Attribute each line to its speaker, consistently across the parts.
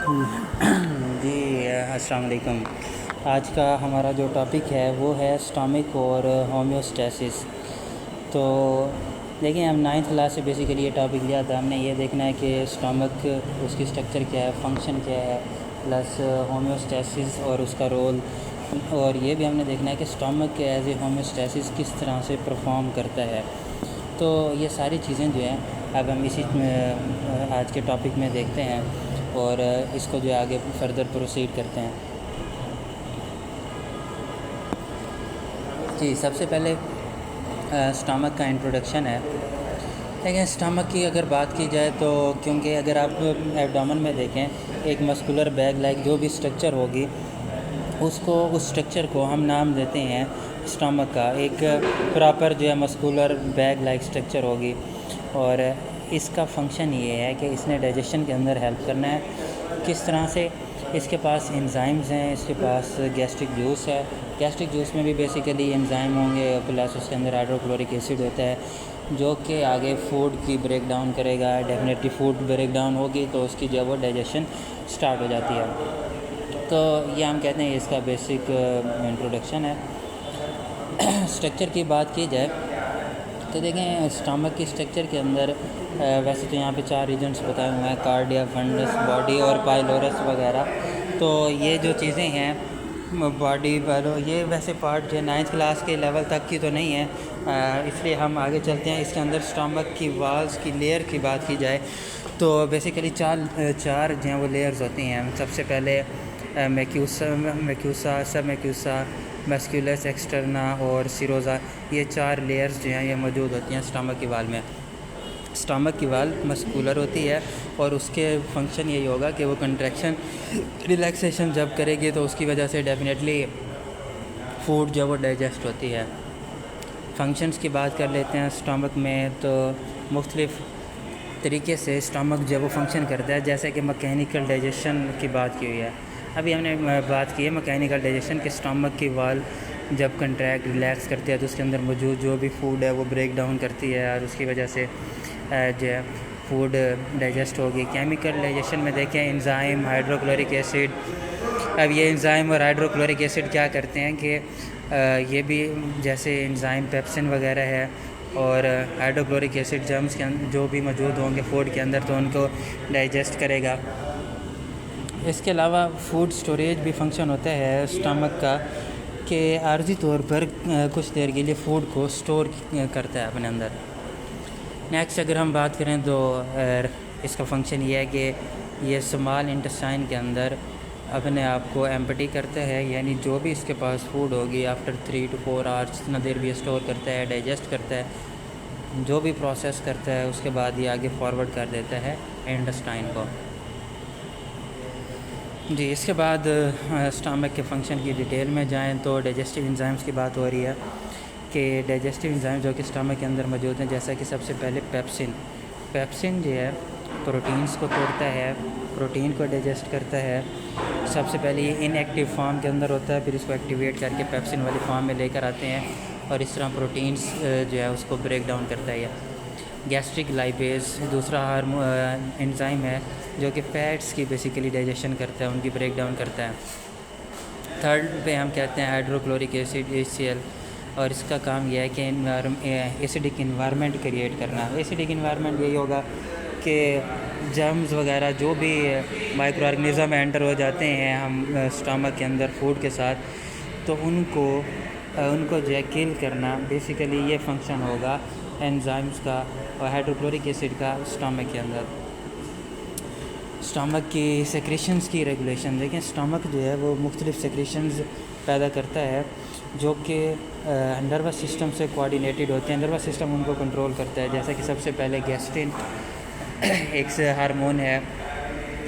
Speaker 1: جی السلام علیکم۔ آج کا ہمارا جو ٹاپک ہے وہ ہے اسٹامک اور ہومیوسٹیسس۔ تو دیکھیں، ہم 9th کلاس سے بیسیکلی یہ ٹاپک لیا تھا۔ ہم نے یہ دیکھنا ہے کہ اسٹامک اس کی اسٹرکچر کیا ہے، فنکشن کیا ہے، پلس ہومیوسٹیسس اور اس کا رول، اور یہ بھی ہم نے دیکھنا ہے کہ اسٹامک ایز اے ہومیوسٹیسس کس طرح سے پرفارم کرتا ہے۔ تو یہ ساری چیزیں جو ہیں اب ہم اسی آج کے ٹاپک میں دیکھتے ہیں اور اس کو جو آگے فردر پروسیڈ کرتے ہیں۔ جی، سب سے پہلے اسٹامک کا انٹروڈکشن ہے۔ دیکھیں، اسٹامک کی اگر بات کی جائے تو کیونکہ اگر آپ ایبڈومن میں دیکھیں، ایک مسکولر بیگ لائک جو بھی اسٹرکچر ہوگی، اس اسٹرکچر کو ہم نام دیتے ہیں اسٹامک کا۔ ایک پراپر جو ہے مسکولر بیگ لائک اسٹرکچر ہوگی، اور اس کا فنکشن یہ ہے کہ اس نے ڈائجیشن کے اندر ہیلپ کرنا ہے۔ کس طرح سے؟ اس کے پاس انزائمز ہیں، اس کے پاس گیسٹرک جوس ہے۔ گیسٹرک جوس میں بھی بیسیکلی انزائم ہوں گے، پلس اس کے اندر ہائیڈروکلورک ایسڈ ہوتا ہے جو کہ آگے فوڈ کی بریک ڈاؤن کرے گا۔ ڈیفینیٹلی فوڈ بریک ڈاؤن ہوگی تو اس کی جو وہ ڈائجیشن سٹارٹ ہو جاتی ہے۔ تو یہ ہم کہتے ہیں اس کا بیسک انٹروڈکشن ہے۔ اسٹرکچر کی بات کی جائے تو دیکھیں، اسٹامک کی اسٹرکچر کے اندر ویسے تو یہاں پہ 4 ریجنس بتائے ہوئے ہیں: کارڈیا، فنڈس، باڈی اور پائلورس وغیرہ۔ تو یہ جو چیزیں ہیں باڈی یہ ویسے پارٹ جو ہے 9th کلاس کے لیول تک کی تو نہیں ہے، اس لیے ہم آگے چلتے ہیں۔ اس کے اندر اسٹامک کی والز کی لیئر کی بات کی جائے تو بیسیکلی چار جو ہیں وہ لیئرز ہوتی ہیں۔ سب سے پہلے میکیوسا، سب میکیوسا، میسکولس ایکسٹرنا اور سیروزا، یہ 4 لیئرز جو ہیں یہ موجود ہوتی ہیں اسٹامک کی وال میں۔ اسٹامک کی وال مسکولر ہوتی ہے اور اس کے فنکشن یہی ہوگا کہ وہ کنٹریکشن ریلیکسیشن جب کرے گی تو اس کی وجہ سے ڈیفینیٹلی فوڈ جو وہ ڈائجسٹ ہوتی ہے۔ فنکشنز کی بات کر لیتے ہیں اسٹامک میں، تو مختلف طریقے سے اسٹامک جو وہ فنکشن کرتا ہے، جیسے کہ مکینیکل ڈائجیشن کی بات کی ہوئی ہے۔ ابھی ہم نے بات کی ہے مکینیکل ڈائجیشن کہ اسٹامک کی وال جب کنٹریکٹ ریلیکس کرتی ہے تو اس کے اندر موجود جو بھی فوڈ ہے وہ بریک ڈاؤن کرتی ہے اور اس کی وجہ سے جو ہے فوڈ ڈائجسٹ ہوگی۔ کیمیکل ڈائجیشن میں دیکھیں انزائم، ہائیڈروکلورک ایسڈ۔ اب یہ انزائم اور ہائیڈروکلورک ایسڈ کیا کرتے ہیں کہ یہ بھی جیسے انزائم پیپسن وغیرہ ہے اور ہائیڈروکلورک ایسڈ جرمز کے جو بھی موجود ہوں گے فوڈ کے اندر تو ان کو ڈائجسٹ کرے گا۔ اس کے علاوہ فوڈ سٹوریج بھی فنکشن ہوتا ہے اسٹامک کا کہ عارضی طور پر کچھ دیر کے لیے فوڈ کو سٹور کرتا ہے اپنے اندر۔ نیکسٹ اگر ہم بات کریں تو اس کا فنکشن یہ ہے کہ یہ اسمال انٹسٹائن کے اندر اپنے آپ کو ایمپٹی کرتا ہے، یعنی جو بھی اس کے پاس فوڈ ہوگی آفٹر 3 to 4 hours جتنا دیر بھی اسٹور کرتا ہے، ڈائجسٹ کرتا ہے، جو بھی پروسیس کرتا ہے اس کے بعد یہ آگے فارورڈ کر دیتا ہے انٹسٹائن کو۔ جی، اس کے بعد اسٹامک کے فنکشن کی ڈیٹیل میں جائیں تو ڈائجسٹیو انزائمز کی بات ہو رہی ہے کہ ڈائجسٹیو انزائم جو کہ اسٹامک کے اندر موجود ہیں، جیسا کہ سب سے پہلے پیپسن جو ہے پروٹینز کو توڑتا ہے، پروٹین کو ڈائجسٹ کرتا ہے۔ سب سے پہلے یہ ان ایکٹیو فارم کے اندر ہوتا ہے، پھر اس کو ایکٹیویٹ کر کے پیپسن والی فارم میں لے کر آتے ہیں اور اس طرح پروٹینز جو ہے اس کو بریک ڈاؤن کرتا ہے۔ گیسٹرک لائپیز دوسرا انزائم ہے جو کہ فیٹس کی بیسیکلی ڈائجیشن کرتا ہے، ان کی بریک ڈاؤن کرتا ہے۔ تھرڈ پہ ہم کہتے ہیں ہائیڈروکلورک ایسڈ HCl، اور اس کا کام یہ ہے کہ ایسیڈک انوائرمنٹ کریٹ کرنا۔ ایسیڈک انوائرمنٹ یہی ہوگا کہ جرمز وغیرہ جو بھی مائکرو آرگنزم انٹر ہو جاتے ہیں ہم اسٹامک کے اندر فوڈ کے ساتھ، تو ان کو جو ہے کل کرنا، بیسیکلی یہ فنکشن ہوگا انزائمز کا اور ہائیڈروکلورک ایسڈ کا اسٹامک کے اندر۔ اسٹامک کی سیکریشنز کی ریگولیشن دیکھیں، اسٹامک جو ہے وہ مختلف سیکریشنز پیدا کرتا ہے جو کہ نروس سسٹم سے کوآرڈینیٹڈ ہوتے ہیں۔ نروس سسٹم ان کو کنٹرول کرتا ہے، جیسا کہ سب سے پہلے گیسٹرن ایک ہارمون ہے،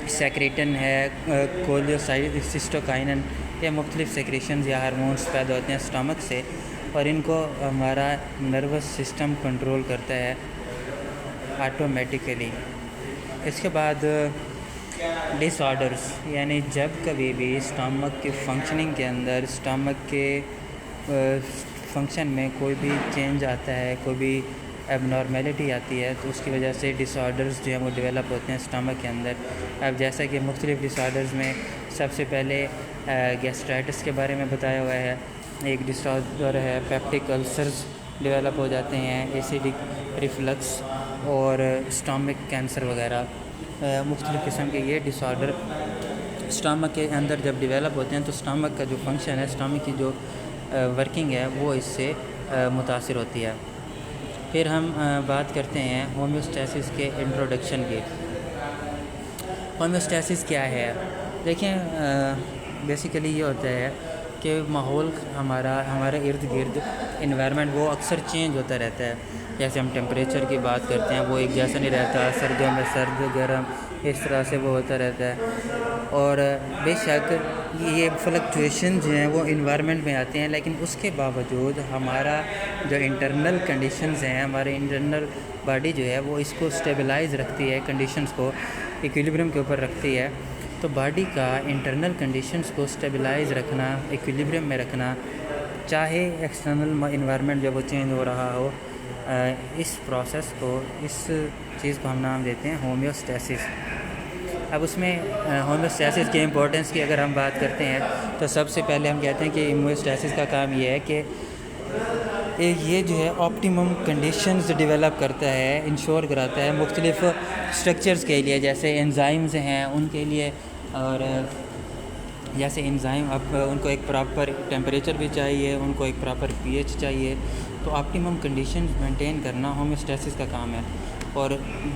Speaker 1: سیکریٹن ہے، کولوسائسٹوکائنن، یہ مختلف سیکریشنز یا ہارمونز پیدا ہوتے ہیں اسٹامک سے، اور ان کو ہمارا نروس سسٹم کنٹرول کرتا ہے آٹومیٹیکلی۔ اس کے بعد ڈس آرڈرز، یعنی جب کبھی بھی اسٹامک کی فنکشننگ کے اندر اسٹامک کے فنکشن میں کوئی بھی چینج آتا ہے، کوئی بھی ایب نارمیلٹی آتی ہے تو اس کی وجہ سے ڈس آرڈرز جو ہیں وہ ڈیولپ ہوتے ہیں اسٹامک کے اندر. اب جیسا کہ مختلف ڈس آرڈرز میں سب سے پہلے گیسٹرائٹس کے بارے میں بتایا ہوا ہے. ایک ڈس آرڈر ہے پیپٹک السرز ڈیولپ ہو جاتے ہیں, ایسیڈک ریفلکس اور اسٹامک کینسر وغیرہ. مختلف قسم کے یہ ڈس آرڈر اسٹامک کے اندر جب ڈیولپ ہوتے ہیں تو اسٹامک کا جو فنکشن ہے, اسٹامک کی جو ورکنگ ہے وہ اس سے متاثر ہوتی ہے. پھر ہم بات کرتے ہیں ہومیوسٹیسس کے انٹروڈکشن کی. ہومیوسٹیسس کیا ہے؟ دیکھیں بیسیکلی یہ ہوتا ہے کہ ماحول ہمارے ارد گرد انوائرمنٹ وہ اکثر چینج ہوتا رہتا ہے. جیسے ہم ٹیمپریچر کی بات کرتے ہیں وہ ایک جیسا نہیں رہتا, سردیوں میں سرد گرم اس طرح سے وہ ہوتا رہتا ہے. اور بے شک یہ فلکچویشن جو ہیں وہ انوائرمنٹ میں آتے ہیں, لیکن اس کے باوجود ہمارا جو انٹرنل کنڈیشنز ہیں, ہمارے انٹرنل باڈی جو ہے وہ اس کو اسٹیبلائز رکھتی ہے, کنڈیشنز کو ایکویلیبریم کے اوپر رکھتی ہے. تو باڈی کا انٹرنل کنڈیشنز کو اسٹیبلائز رکھنا, ایکویلیبریم میں رکھنا, چاہے ایکسٹرنل انوائرمنٹ جب وہ چینج ہو رہا ہو, اس پروسیس کو, اس چیز کو ہم نام دیتے ہیں ہومیوسٹیسس. اب اس میں ہومیوسٹیسس کی امپورٹنس کی اگر ہم بات کرتے ہیں تو سب سے پہلے ہم کہتے ہیں کہ ہومیوسٹیسس کا کام یہ ہے کہ یہ جو ہے آپٹیمم کنڈیشنز ڈیولپ کرتا ہے, انشور کراتا ہے مختلف اسٹرکچرز کے لیے. جیسے انزائمز ہیں ان کے لیے, اور جیسے انزائم اب ان کو ایک پراپر ٹیمپریچر بھی چاہیے, ان کو ایک پراپر پی ایچ چاہیے. تو آپٹیمم کنڈیشنز مینٹین کرنا ہومیوسٹیسس کا کام ہے. اور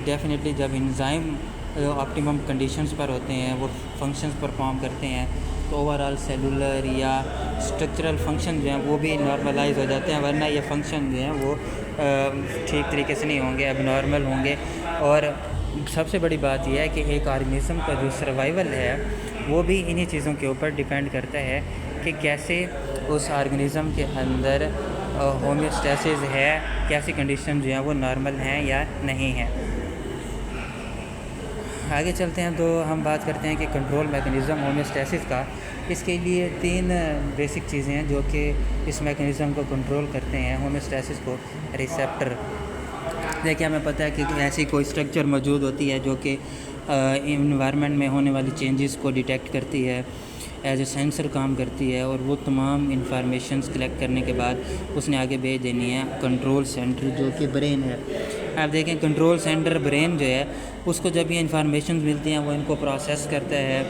Speaker 1: ڈیفینیٹلی جب انزائم آپٹیمم کنڈیشنز پر ہوتے ہیں, وہ فنکشنز پرفارم کرتے ہیں, تو اوورآل سیلولر یا اسٹرکچرل فنکشن جو ہیں وہ بھی نارملائز ہو جاتے ہیں, ورنہ یہ فنکشن جو ہیں وہ ٹھیک طریقے سے نہیں ہوں گے, اب نارمل ہوں گے. اور سب سے بڑی بات یہ ہے کہ ایک آرگنزم کا جو سروائیول ہے وہ بھی انہی چیزوں کے اوپر ڈیپینڈ کرتا ہے کہ کیسے اس آرگنزم کے اندر ہومیوسٹیسس ہے, کیسی کنڈیشن جو ہیں وہ نارمل ہیں یا نہیں ہیں. آگے چلتے ہیں تو ہم بات کرتے ہیں کہ کنٹرول میکانزم ہومیوسٹیسس کا. اس کے لیے 3 بیسک چیزیں ہیں جو کہ اس میکانزم کو کنٹرول کرتے ہیں ہومیوسٹیسس کو. ریسیپٹر, دیکھیں ہمیں پتہ ہے کہ ایسی کوئی اسٹرکچر موجود ہوتی ہے جو کہ انوائرمنٹ میں ہونے والی چینجز کو ڈیٹیکٹ کرتی ہے, ایز اے سینسر کام کرتی ہے, اور وہ تمام انفارمیشنز کلیکٹ کرنے کے بعد اس نے آگے بھیج دینی ہے کنٹرول سینٹر جو کہ برین ہے. آپ دیکھیں کنٹرول سینٹر برین جو ہے اس کو جب یہ انفارمیشنز ملتی ہیں وہ ان کو پروسیس کرتا ہے,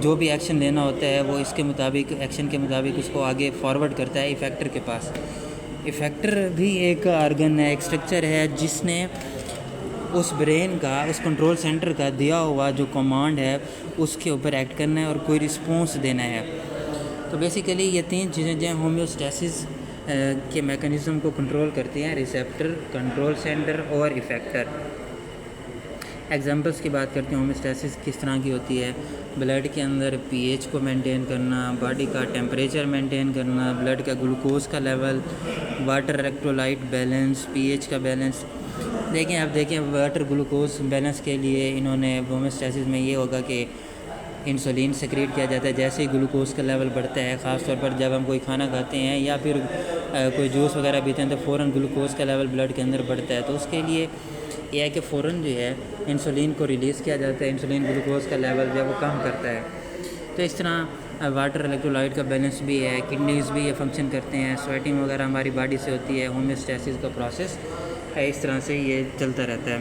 Speaker 1: جو بھی ایکشن لینا ہوتا ہے وہ اس کے مطابق, ایکشن کے مطابق اس کو آگے فارورڈ کرتا ہے ایفیکٹر کے پاس. ایفیکٹر بھی ایک آرگن ہے, ایک اسٹرکچر ہے جس نے اس برین کا, اس کنٹرول سینٹر کا دیا ہوا جو کمانڈ ہے اس کے اوپر ایکٹ کرنا ہے اور کوئی رسپانس دینا ہے. تو بیسیکلی یہ 3 چیزیں جو ہیں ہومیوسٹیسس کے میکانزم کو کنٹرول کرتی ہیں, ریسیپٹر, کنٹرول سینٹر اور ایفیکٹر. ایگزامپلس کی بات کرتے ہیں ہومیوسٹیسس کس طرح کی ہوتی ہے. بلڈ کے اندر پی ایچ کو مینٹین کرنا, باڈی کا ٹیمپریچر مینٹین کرنا, بلڈ کا گلوکوز کا level, water electrolyte balance, p h کا بیلنس. دیکھیں آپ دیکھیں واٹر گلوکوز بیلنس کے لیے انہوں نے ہومیوسٹیسس میں یہ ہوگا کہ انسولین سیکریٹ کیا جاتا ہے جیسے ہی گلوکوز کا لیول بڑھتا ہے, خاص طور پر جب ہم کوئی کھانا کھاتے ہیں یا پھر کوئی جوس وغیرہ پیتے ہیں تو فوراً گلوکوز کا لیول بلڈ کے اندر بڑھتا ہے. تو اس کے لیے یہ ہے کہ فوراً جو ہے انسولین کو ریلیز کیا جاتا ہے, انسولین گلوکوز کا لیول جو ہے وہ کم کرتا ہے. تو اس طرح واٹر الیکٹرولائٹ کا بیلنس بھی ہے, کڈنیز بھی یہ فنکشن کرتے ہیں, سویٹنگ وغیرہ ہماری باڈی سے ہوتی ہے, ہومیوسٹیسس کا پروسیس ہے, اس طرح سے یہ چلتا رہتا ہے.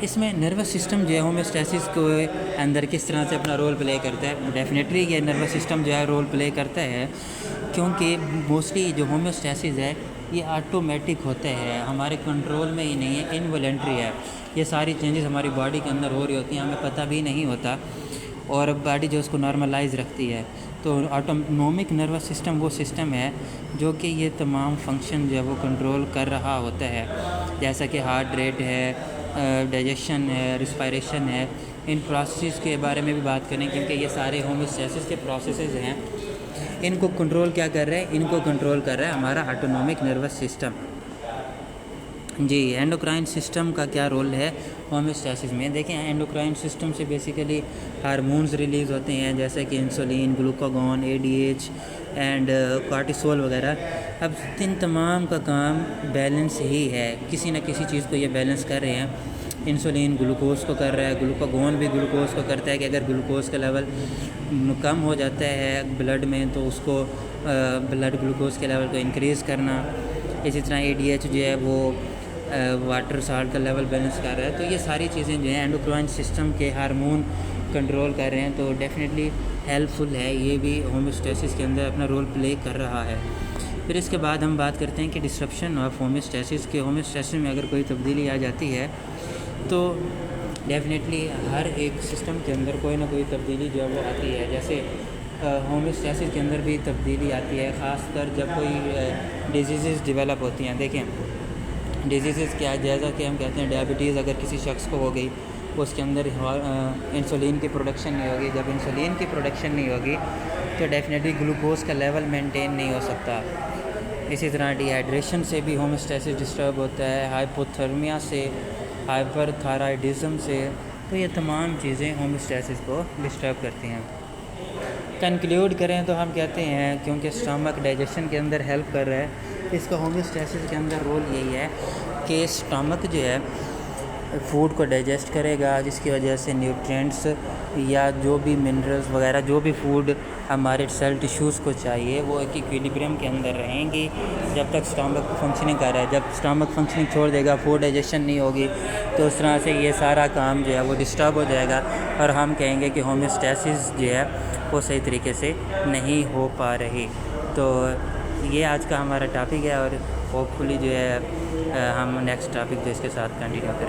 Speaker 1: اس میں نروس سسٹم جو ہے ہومیوسٹیسس کو اندر کس طرح سے اپنا رول پلے کرتا ہے. ڈیفینیٹلی یہ نروس سسٹم جو ہے رول پلے کرتا ہے, کیونکہ موسٹلی جو ہومیوسٹیسس ہے یہ آٹومیٹک ہوتا ہے, ہمارے کنٹرول میں ہی نہیں ہے, انوالنٹری ہے. یہ ساری چینجز ہماری باڈی کے اندر ہو رہی ہوتی ہیں, ہمیں پتہ بھی نہیں ہوتا, اور باڈی جو اس کو نارملائز رکھتی ہے. تو آٹونومک نروس سسٹم وہ سسٹم ہے جو کہ یہ تمام فنکشن جو ہے وہ کنٹرول کر رہا ہوتا ہے, جیسا کہ ہارٹ ریٹ ہے, ڈائجیشن ہے, ریسپائریشن ہے. ان پروسیسز کے بارے میں بھی بات کریں کیونکہ یہ سارے ہومیوسٹیسس کے پروسیسز ہیں. ان کو کنٹرول کیا کر رہا ہے, ان کو کنٹرول کر رہا ہے ہمارا آٹونومک نروس سسٹم. جی, اینڈوکرائن سسٹم کا کیا رول ہے ہومیوسٹیسس میں. دیکھیں اینڈوکرائن سسٹم سے بیسیکلی ہارمونز ریلیز ہوتے ہیں جیسے کہ انسولین, گلوکاگون, ADH, اینڈ کارٹیسول وغیرہ. اب ان تمام کا کام بیلنس ہی ہے, کسی نہ کسی چیز کو یہ بیلنس کر رہے ہیں. انسولین گلوکوز کو کر رہا ہے, گلوکاگون بھی گلوکوز کو کرتا ہے کہ اگر گلوکوز کا لیول کم ہو جاتا ہے بلڈ میں تو اس کو بلڈ گلوکوز کے لیول کو انکریز کرنا. اسی طرح ADH جو ہے وہ واٹر سالٹ کا لیول بیلنس کر رہا ہے. تو یہ ساری چیزیں جو ہیں اینڈوکرائن سسٹم کے ہارمون کنٹرول کر رہے ہیں, تو ڈیفینیٹلی ہیلپ فل ہے, یہ بھی ہومیوسٹیسس کے اندر اپنا رول پلے کر رہا ہے. پھر اس کے بعد ہم بات کرتے ہیں کہ ڈسرپشن آف ہومیوسٹیسس کے. ہومیوسٹیسس میں اگر کوئی تبدیلی آ جاتی ہے تو ڈیفینیٹلی ہر ایک سسٹم کے اندر کوئی نہ کوئی تبدیلی جو ہے وہ آتی ہے. جیسے ہومیوسٹیسس کے اندر بھی تبدیلی آتی ہے, خاص کر جب کوئی ڈیزیزز ڈیولپ ہوتی ہیں. دیکھیں ڈیزیزز کیا ہے, جیسا کہ ہم کہتے ہیں ڈائبٹیز اگر کسی شخص کو ہو گئی, اس کے اندر انسولین کی پروڈکشن نہیں ہوگی. جب انسولین کی پروڈکشن نہیں ہوگی تو ڈیفینیٹلی گلوکوز کا لیول مینٹین نہیں ہو سکتا. اسی طرح ڈی ہائیڈریشن سے بھی ہومیوسٹیسس ڈسٹرب ہوتا ہے, ہائپوتھرمیا سے, ہائپر تھائرائڈزم سے. تو یہ تمام چیزیں ہومیوسٹیسس کو ڈسٹرب کرتی ہیں. کنکلیوڈ کریں تو ہم کہتے ہیں کیونکہ اسٹامک ڈائجیشن کے اندر ہیلپ کر رہا ہے, اس کا ہومیوسٹیسس کے اندر رول یہی ہے کہ اسٹامک جو ہے فوڈ کو ڈائجسٹ کرے گا, جس کی وجہ سے نیوٹرینٹس یا جو بھی منرلز وغیرہ جو بھی فوڈ ہمارے سیل ٹیشوز کو چاہیے وہ ایک ایکویلیبریم کے اندر رہیں گی جب تک اسٹامک فنکشننگ کر رہا ہے. جب اسٹامک فنکشننگ چھوڑ دے گا, فوڈ ڈائجیشن نہیں ہوگی, تو اس طرح سے یہ سارا کام جو ہے وہ ڈسٹرب ہو جائے گا, اور ہم کہیں گے کہ ہومیوسٹیسس جو ہے وہ صحیح طریقے سے نہیں ہو پا رہی. تو یہ آج کا ہمارا ٹاپک ہے, اور ہوپ فلی جو ہے ہم نیکسٹ ٹاپک جو اس کے ساتھ کنٹینیو کریں.